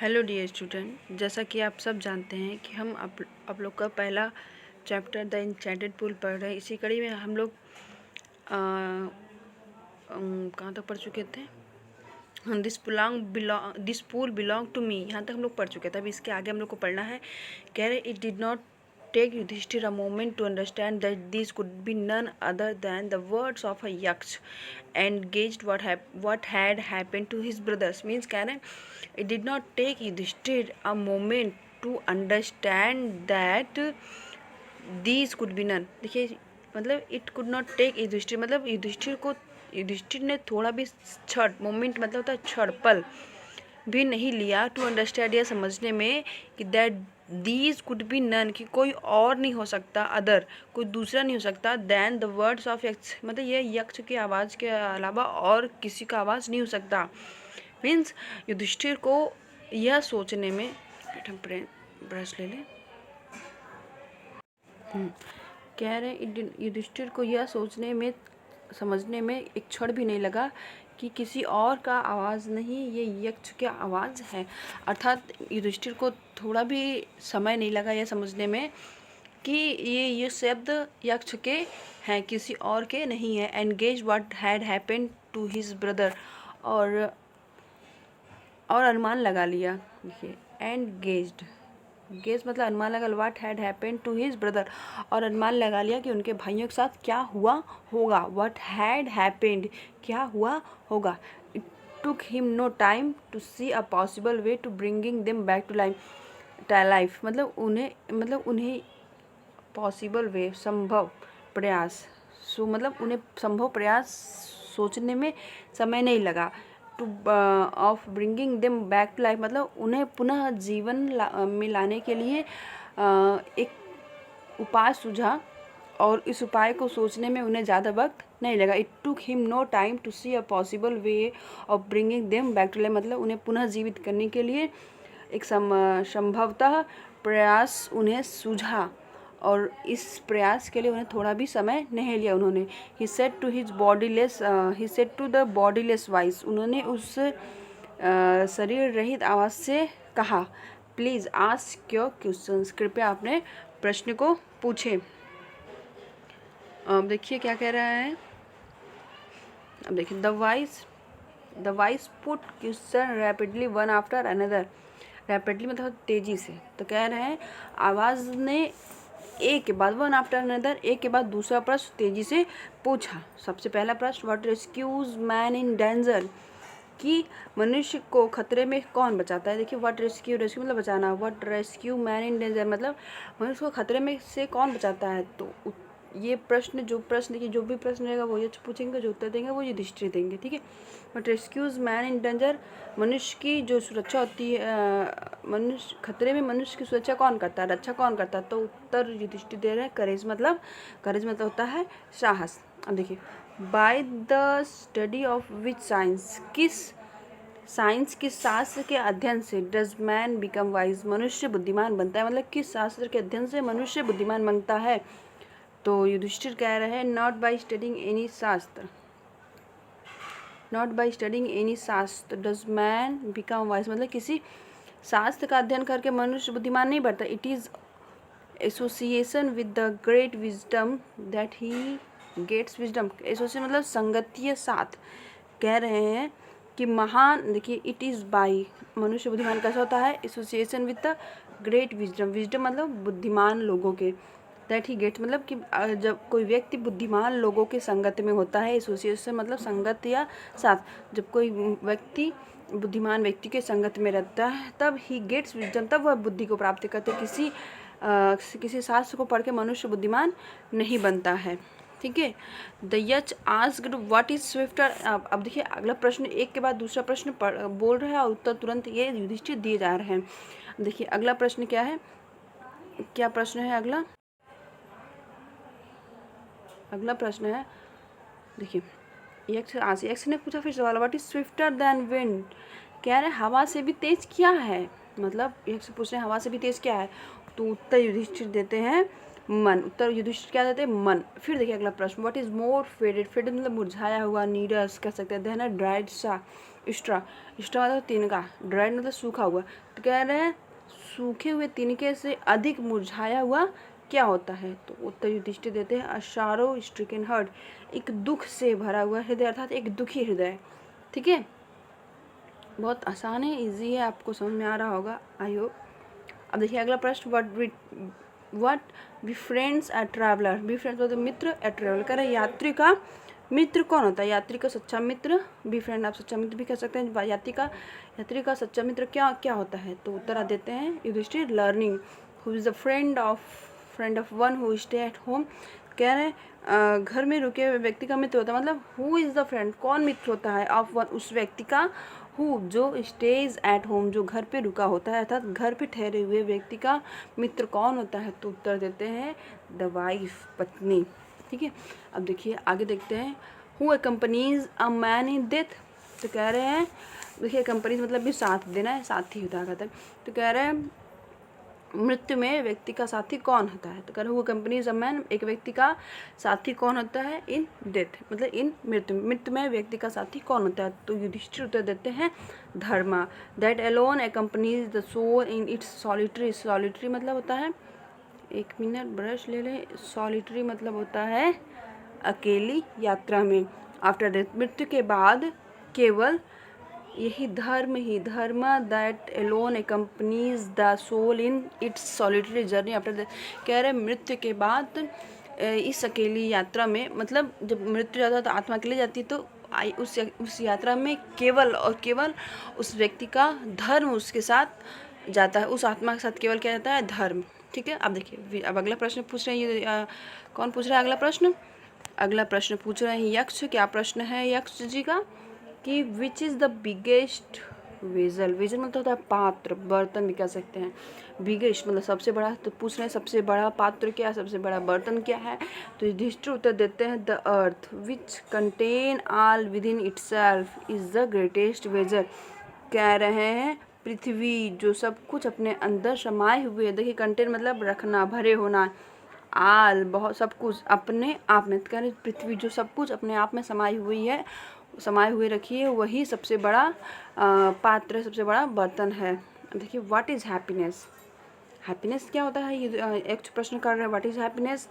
Hello dear student, जैसा कि आप सब जानते हैं कि हम आप लोग का पहला चैप्टर द एन्चेंटेड पूल पढ़ रहे हैं। इसी कड़ी में हम लोग कहाँ तक पढ़ चुके थे? This pool belong to me, यहाँ तक हम लोग पढ़ चुके थे। अभी इसके आगे हम लोग को पढ़ना है। कह रहे it did not take Yudhishthir a moment to understand that these could be none other than the words of a yaksh and gauged what had happened to his brothers. Means कह रहे हैं it did not take Yudhishthir a moment to understand that these could be none. देखिए मतलब it could not take Yudhishthir मतलब युधिष्ठिर ने थोड़ा भी क्षण मोमेंट मतलब होता है क्षण पल भी नहीं लिया टू अंडरस्टैंड या समझने में कि that these could be none, कि कोई और नहीं हो सकता, अदर कोई दूसरा नहीं हो सकता दैन द वर्ड्स ऑफ यक्ष, मतलब ये यक्ष की आवाज़ के अलावा और किसी का आवाज़ नहीं हो सकता। मीन्स युधिष्ठिर को यह सोचने में, हम ब्रश ले लें, कह रहे युधिष्ठिर को यह सोचने में समझने में एक क्षण भी नहीं लगा कि किसी और का आवाज़ नहीं, ये यक्ष की आवाज़ है। अर्थात युधिष्ठिर को थोड़ा भी समय नहीं लगा यह समझने में कि ये शब्द यक्ष के हैं, किसी और के नहीं है। Engage what had happened to his brother, और अनुमान लगा लिया। देखिए एंगेज्ड, गेस मतलब अनुमान लगा, what had happened to his brother, और अनुमान लगा लिया कि उनके भाइयों के साथ क्या हुआ होगा। व्हाट हैड हैपेंड, क्या हुआ होगा। It took him no time to see a possible way to bringing them back to life, मतलब उन्हें पॉसिबल वे, संभव प्रयास, मतलब उन्हें संभव प्रयास सोचने में समय नहीं लगा। To of bringing them back to life, मतलब उन्हें पुनः जीवन में लाने के लिए एक उपाय सूझा, और इस उपाय को सोचने में उन्हें ज़्यादा वक्त नहीं लगा। It took him no time to see a possible way of bringing them back to life, मतलब उन्हें पुनः जीवित करने के लिए एक संभवतः प्रयास उन्हें सूझा, और इस प्रयास के लिए उन्हें थोड़ा भी समय नहीं लिया। उन्होंने he said to the bodiless voice, उन्होंने उस शरीर रहित आवाज़ से कहा, प्लीज़ आस्क योर क्वेश्चंस, कृपया अपने प्रश्न को पूछें। अब देखिए क्या कह रहा है। अब देखिए the voice put question rapidly one after another, rapidly मतलब तेज़ी से। तो कह रहे हैं आवाज़ ने एक के बाद वन आफ्टर अनदर, एक के बाद दूसरा प्रश्न तेजी से पूछा। सबसे पहला प्रश्न, what rescues man in danger, कि मनुष्य को खतरे में कौन बचाता है। देखिए व्हाट रेस्क्यू मतलब बचाना, what rescue man in danger मतलब मनुष्य को खतरे में से कौन बचाता है। तो ये प्रश्न देखिए जो भी प्रश्न रहेगा वो ये पूछेंगे, जो उत्तर देंगे वो युधिष्ठिर देंगे, ठीक है। But rescues man in danger, मनुष्य की जो सुरक्षा होती है, मनुष्य खतरे में मनुष्य की सुरक्षा कौन करता है, रक्षा कौन करता है। तो उत्तर युधिष्ठिर दे रहे हैं करेज मतलब होता है साहस। अब देखिए by the study of which science, किस शास्त्र के अध्ययन से डज मैन बिकम वाइज, मनुष्य बुद्धिमान बनता है, मतलब किस शास्त्र के अध्ययन से मनुष्य बुद्धिमान बनता है। तो युधिष्ठिर कह रहे हैं नॉट बाय स्टडिंग एनी शास्त्र डज मैन बिकम वाइज, मतलब किसी शास्त्र का अध्ययन करके मनुष्य बुद्धिमान नहीं बनता। It is association with the great wisdom that he gets wisdom, association मतलब संगतीय साथ। कह रहे हैं कि महान, देखिए इट इज़ बाई, मनुष्य बुद्धिमान कैसा होता है, association with the great wisdom मतलब बुद्धिमान लोगों के, दैट ही गेट्स मतलब कि जब कोई व्यक्ति बुद्धिमान लोगों के संगत में होता है, एसोसिएशन मतलब संगत या साथ, जब कोई व्यक्ति बुद्धिमान व्यक्ति के संगत में रहता है तब ही गेट्स विजडम, तब वह बुद्धि को प्राप्त करते। किसी शास्त्र को पढ़ के मनुष्य बुद्धिमान नहीं बनता है, ठीक है। The H asked what is swifter, अब देखिए अगला प्रश्न एक के बाद दूसरा प्रश्न बोल रहा है और उत्तर तुरंत ये युधिष्ठिर दिए जा रहे हैं। देखिए अगला प्रश्न क्या है, क्या प्रश्न है अगला प्रश्न है, देखिए यक्ष ने पूछा फिर सवाल, what is swifter than wind, कह रहे हवा से भी तेज क्या है, मतलब यक्ष पूछ रहे हैं हवा से भी तेज क्या है। तो उत्तर युधिष्ठिर देते हैं मन, उत्तर युधिष्ठिर क्या देते हैं मन। फिर देखिए अगला प्रश्न, व्हाट इज मोर फेडेड मतलब मुरझाया हुआ, नीरस कह सकते हैं, देन ड्राइड सा स्ट्रा, स्ट्रा मतलब तिनका, ड्राइड मतलब सूखा हुआ। तो कह रहे हैं सूखे हुए तिनके से अधिक मुरझाया हुआ क्या होता है? तो उत्तर युधिष्ठिर देते हैं अ सॉरो स्ट्रिकन हार्ट, एक दुख से भरा हुआ हृदय, अर्थात एक दुखी हृदय। ठीक है, बहुत आसान है, इजी है, आपको समझ में आ रहा होगा, आई होप। अब देखिए अगला प्रश्न, व्हाट बिफ्रेंड्स अ ट्रैवलर, बिफ्रेंड्स मतलब मित्र, अ ट्रैवलर कह रहे हैं यात्री का मित्र कौन होता है? यात्री का सच्चा मित्र, बिफ्रेंड आप सच्चा मित्र भी कह सकते हैं। यात्री का सच्चा मित्र क्या क्या होता है? तो उत्तर आ देते हैं Yudhishthir, learning, who is the friend of one who stay at home. कह रहे हैं घर में रुके हुए व्यक्ति का मित्र होता है, मतलब हु इज़ द फ्रेंड, कौन मित्र होता है, ऑफ वन उस व्यक्ति का, हु जो स्टेज एट होम जो घर पे रुका होता है, अर्थात घर पे ठहरे हुए व्यक्ति का मित्र कौन होता है? तो उत्तर देते हैं द वाइफ, पत्नी। ठीक है, अब देखिए आगे देखते हैं, who accompanies a man in death. तो कह रहे हैं देखिए कंपनीज मतलब भी साथ देना है, साथी होता है। तो कह रहे हैं मृत्यु में व्यक्ति का साथी कौन होता है? तो कह रहे वो कंपनीज अ मैन, एक व्यक्ति का साथी कौन होता है? इन डेथ मतलब इन मृत्यु में व्यक्ति का साथी कौन होता है? तो युधिष्ठिर उत्तर देते हैं dharma, that alone accompanies the soul in its solitary. Solitary मतलब होता है, एक मिनट ब्रश ले लें, सॉलिटरी मतलब होता है अकेली यात्रा में, आफ्टर डेथ मृत्यु के बाद केवल यही धर्म that alone accompanies the soul in its solitary journey after death. कह रहे मृत्यु के बाद इस अकेली यात्रा में, मतलब जब मृत्यु जाता है तो आत्मा अकेले जाती है, तो उस यात्रा में केवल और केवल उस व्यक्ति का धर्म उसके साथ जाता है, उस आत्मा के साथ केवल क्या जाता है? धर्म। ठीक है, अब देखिए अब अगला प्रश्न पूछ रहे हैं ये कौन पूछ रहा है अगला प्रश्न? अगला प्रश्न पूछ रहे हैं यक्ष। क्या प्रश्न है यक्ष जी का? कि which is the biggest vessel, vessel मतलब होता है पात्र, बर्तन भी कह सकते हैं। बिगेस्ट मतलब सबसे बड़ा, तो पूछ रहे हैं सबसे बड़ा पात्र क्या है, सबसे बड़ा बर्तन क्या है? तो युधिष्ठिर उत्तर देते हैं the earth which contain all with in itself is the greatest vessel. कह रहे हैं पृथ्वी जो सब कुछ अपने अंदर समाये हुए है। देखिए कंटेन मतलब रखना, भरे होना, आल बहुत सब कुछ अपने आप में, कह रहे पृथ्वी जो सब कुछ अपने आप में समाई हुई है, समाये हुए रखी है, वही सबसे बड़ा पात्र, सबसे बड़ा बर्तन है। देखिए व्हाट इज़ हैप्पीनेस, हैप्पीनेस क्या होता है? ये एक प्रश्न कर रहे हैं व्हाट इज़ हैप्पीनेस।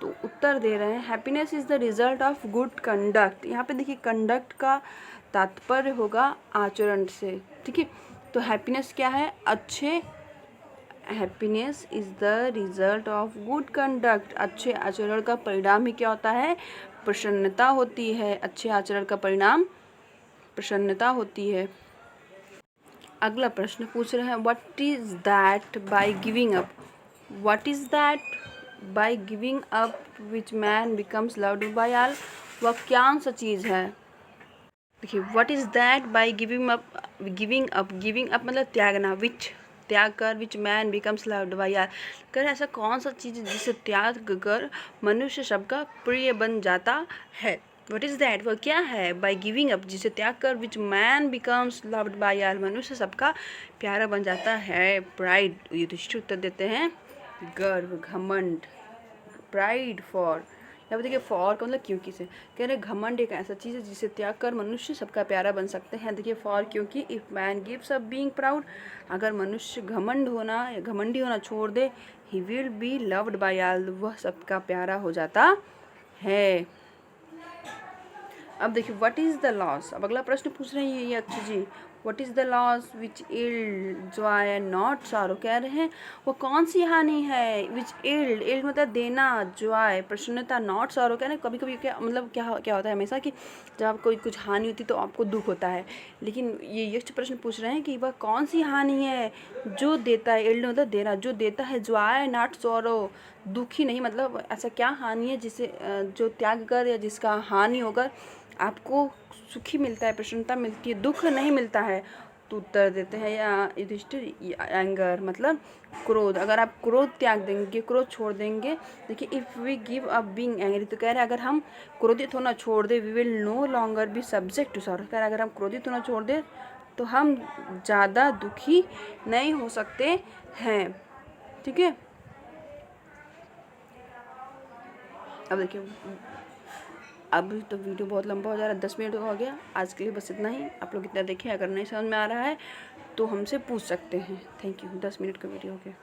तो उत्तर दे रहे हैं happiness is the result of good conduct. यहाँ पे देखिए कंडक्ट का तात्पर्य होगा आचरण से। ठीक है, तो हैप्पीनेस क्या है? अच्छे, happiness is the result of good conduct, अच्छे आचरण का परिणाम ही क्या होता है? प्रसन्नता होती है। अच्छे आचरण का परिणाम प्रसन्नता होती है। अगला प्रश्न पूछ रहे हैं what is that by giving up, what is that by giving up which man becomes loved by all. वह कौन सा चीज़ है? देखिए what is that by giving up मतलब त्यागना, विच त्याग कर, which man becomes loved by all. कर ऐसा कौन सा चीज़ जिसे त्याग कर मनुष्य सबका प्रिय बन जाता है? व्हाट इज़ दैट, वह क्या है? बाय गिविंग अप जिसे त्याग कर, which man becomes loved by all मनुष्य सबका प्यारा बन जाता है। प्राइड, युधिष्ठिर उत्तर देते हैं गर्व, घमंड, प्राइड फॉर, यहाँ पर देखिए फॉर का मतलब क्योंकि से, कह रहे घमंड एक ऐसा चीज़ है जिसे त्याग कर मनुष्य सबका प्यारा बन सकते हैं। देखिए फॉर क्योंकि, if man gives up being proud, अगर मनुष्य घमंड होना या घमंडी होना छोड़ दे, he will be loved by all, वह सबका प्यारा हो जाता है। अब देखिए व्हाट इज़ द लॉस, अब अगला प्रश्न पूछ रहे हैं ये Yaksha ji, what is the loss which yield joy and not sorrow. कह रहे हैं वो कौन सी हानि है? विच इल्ड मतलब देना, जॉय प्रसन्नता, नॉट सॉरो। कह रहे हैं कभी कभी क्या मतलब क्या होता है हमेशा कि जब आपको कुछ हानि होती है तो आपको दुख होता है, लेकिन ये यक्ष प्रश्न पूछ रहे हैं कि वह कौन सी हानि है जो देता है, इल्ड मतलब देना, जो देता है, जॉय नॉट सॉरो दुखी नहीं, मतलब ऐसा क्या हानि है जिसे जो त्याग कर या जिसका हानि होकर आपको सुखी मिलता है, प्रसन्नता मिलती है, दुख नहीं मिलता है। तो उत्तर देते हैं या युधिष्ठिर एंगर मतलब क्रोध, अगर आप क्रोध त्याग देंगे, क्रोध छोड़ देंगे। देखिए if we give up being angry, तो कह रहे हैं अगर हम क्रोधित होना छोड़ दें, we will no longer be subject to sorrow. कह रहे हैं अगर हम क्रोधित होना छोड़ दें तो हम ज़्यादा दुखी नहीं हो सकते हैं। ठीक है, अब देखिए अब तो वीडियो बहुत लंबा हो जा रहा है, 10 मिनट का हो गया। आज के लिए बस इतना ही। आप लोग इतना देखें, अगर नहीं समझ में आ रहा है तो हमसे पूछ सकते हैं। Thank you. 10 मिनट का वीडियो हो गया।